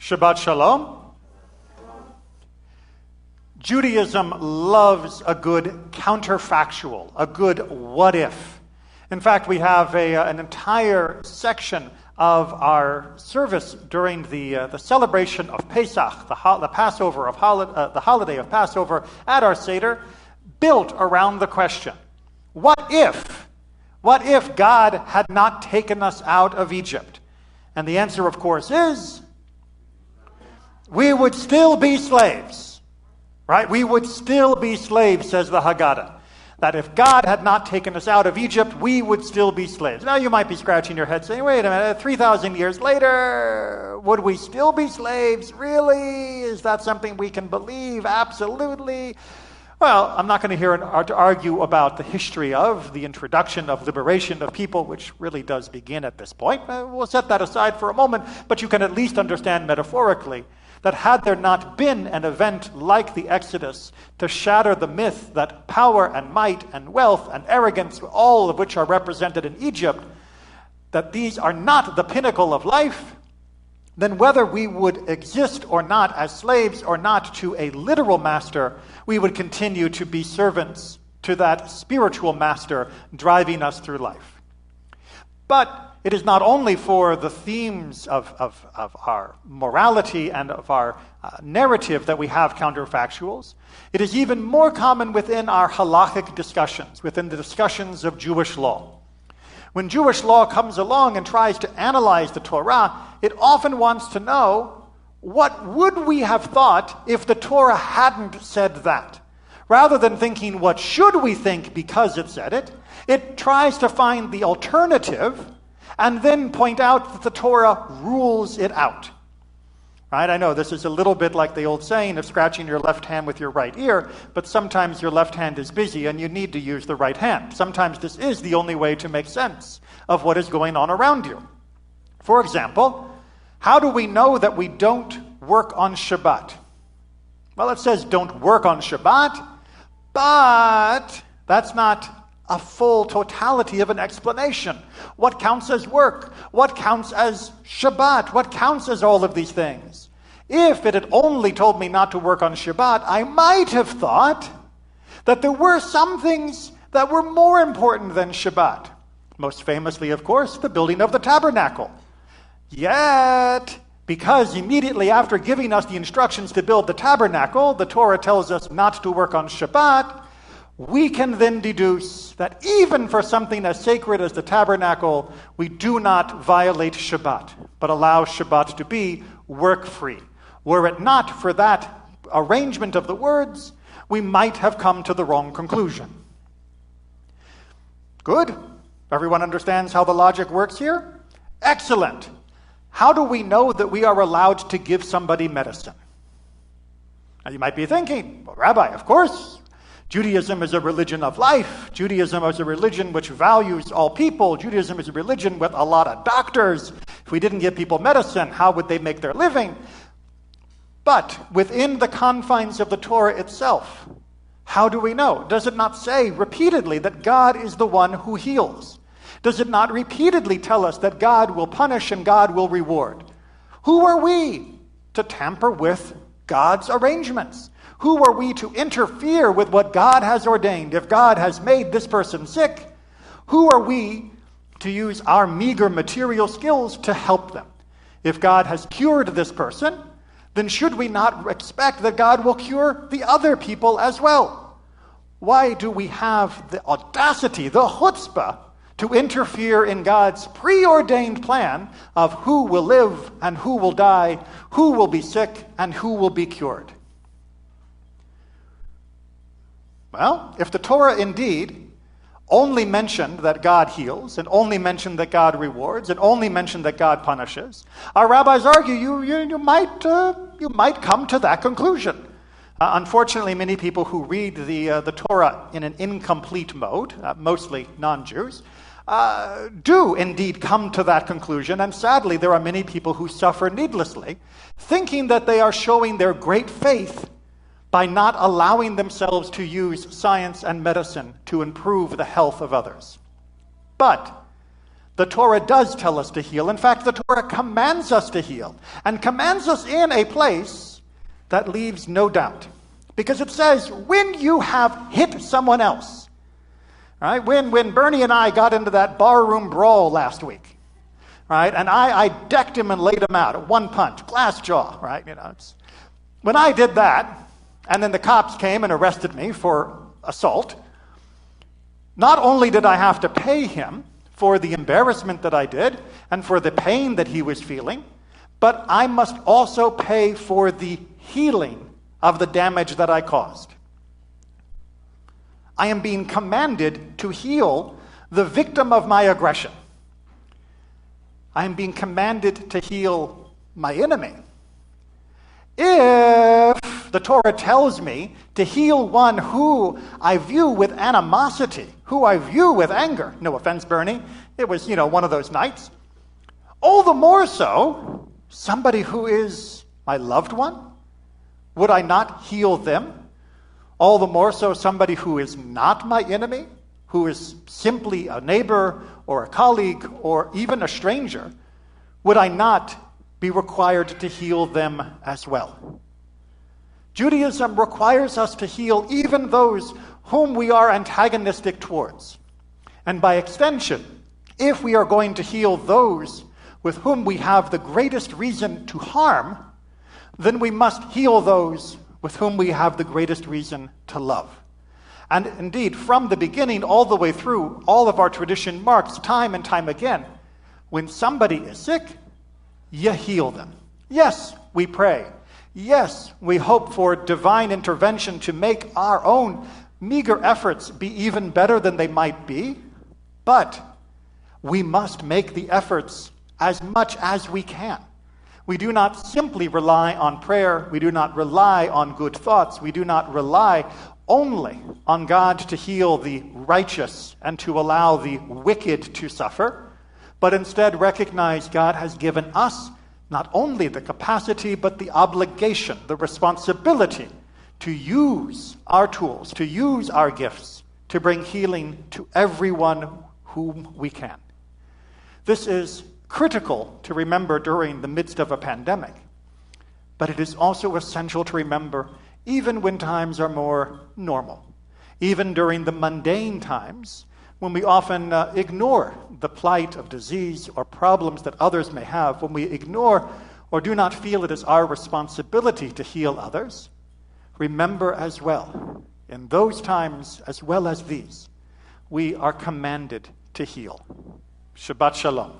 Shabbat Shalom. Judaism loves a good counterfactual, a good what if. In fact, we have an entire section of our service during the celebration of Pesach, the holiday of Passover at our Seder, built around the question, what if God had not taken us out of Egypt? And the answer, of course, is we would still be slaves. Right? We would still be slaves, says the Haggadah. That if God had not taken us out of Egypt, we would still be slaves. Now you might be scratching your head saying, wait a minute, 3,000 years later, would we still be slaves? Really? Is that something we can believe? Absolutely. Well, I'm not going to argue about the history of the introduction of liberation of people, which really does begin at this point. We'll set that aside for a moment, but you can at least understand metaphorically that had there not been an event like the Exodus to shatter the myth that power and might and wealth and arrogance, all of which are represented in Egypt, that these are not the pinnacle of life, then whether we would exist or not as slaves or not to a literal master, we would continue to be servants to that spiritual master driving us through life. But it is not only for the themes of our morality and of our narrative that we have counterfactuals. It is even more common within our halachic discussions, within the discussions of Jewish law. When Jewish law comes along and tries to analyze the Torah, it often wants to know, what would we have thought if the Torah hadn't said that? Rather than thinking, what should we think because it said it, it tries to find the alternative and then point out that the Torah rules it out. Right? I know this is a little bit like the old saying of scratching your left hand with your right ear, but sometimes your left hand is busy and you need to use the right hand. Sometimes this is the only way to make sense of what is going on around you. For example, how do we know that we don't work on Shabbat? Well, it says don't work on Shabbat, but that's not a full totality of an explanation. What counts as work? What counts as Shabbat? What counts as all of these things? If it had only told me not to work on Shabbat, I might have thought that there were some things that were more important than Shabbat. Most famously, of course, the building of the tabernacle. Yet, because immediately after giving us the instructions to build the tabernacle, the Torah tells us not to work on Shabbat, we can then deduce that even for something as sacred as the tabernacle, we do not violate Shabbat, but allow Shabbat to be work-free. Were it not for that arrangement of the words, we might have come to the wrong conclusion. Good? Everyone understands how the logic works here? Excellent. How do we know that we are allowed to give somebody medicine? Now you might be thinking, well, Rabbi, of course, Judaism is a religion of life. Judaism is a religion which values all people. Judaism is a religion with a lot of doctors. If we didn't give people medicine, how would they make their living? But within the confines of the Torah itself, how do we know? Does it not say repeatedly that God is the one who heals? Does it not repeatedly tell us that God will punish and God will reward? Who are we to tamper with God's arrangements? Who are we to interfere with what God has ordained? If God has made this person sick, who are we to use our meager material skills to help them? If God has cured this person, then should we not expect that God will cure the other people as well? Why do we have the audacity, the chutzpah, to interfere in God's preordained plan of who will live and who will die, who will be sick and who will be cured? Well, if the Torah indeed only mentioned that God heals, and only mentioned that God rewards, and only mentioned that God punishes, our rabbis argue you might come to that conclusion. Unfortunately, many people who read the Torah in an incomplete mode, mostly non-Jews, do indeed come to that conclusion, and sadly there are many people who suffer needlessly, thinking that they are showing their great faith by not allowing themselves to use science and medicine to improve the health of others. But The Torah does tell us to heal. In fact, the Torah commands us to heal, and commands us in a place that leaves no doubt. Because it says, when you have hit someone else, right? When Bernie and I got into that barroom brawl last week, right? And I decked him and laid him out at one punch, glass jaw, right? When I did that, and then the cops came and arrested me for assault, not only did I have to pay him for the embarrassment that I did and for the pain that he was feeling, but I must also pay for the healing of the damage that I caused. I am being commanded to heal the victim of my aggression. I am being commanded to heal my enemy. If the Torah tells me to heal one who I view with animosity, who I view with anger, no offense, Bernie, it was, one of those nights. All the more so, somebody who is my loved one, would I not heal them? All the more so, somebody who is not my enemy, who is simply a neighbor or a colleague or even a stranger, would I not be required to heal them as well? Judaism requires us to heal even those whom we are antagonistic towards. And by extension, if we are going to heal those with whom we have the greatest reason to harm, then we must heal those with whom we have the greatest reason to love. And indeed, from the beginning all the way through, all of our tradition marks time and time again, when somebody is sick, you heal them. Yes, we pray. Yes, we hope for divine intervention to make our own meager efforts be even better than they might be, but we must make the efforts as much as we can. We do not simply rely on prayer. We do not rely on good thoughts. We do not rely only on God to heal the righteous and to allow the wicked to suffer, but instead recognize God has given us not only the capacity, but the obligation, the responsibility to use our tools, to use our gifts, to bring healing to everyone whom we can. This is critical to remember during the midst of a pandemic, but it is also essential to remember even when times are more normal, even during the mundane times when we often ignore the plight of disease or problems that others may have, when we ignore or do not feel it is our responsibility to heal others. Remember as well, in those times as well as these, we are commanded to heal. Shabbat Shalom.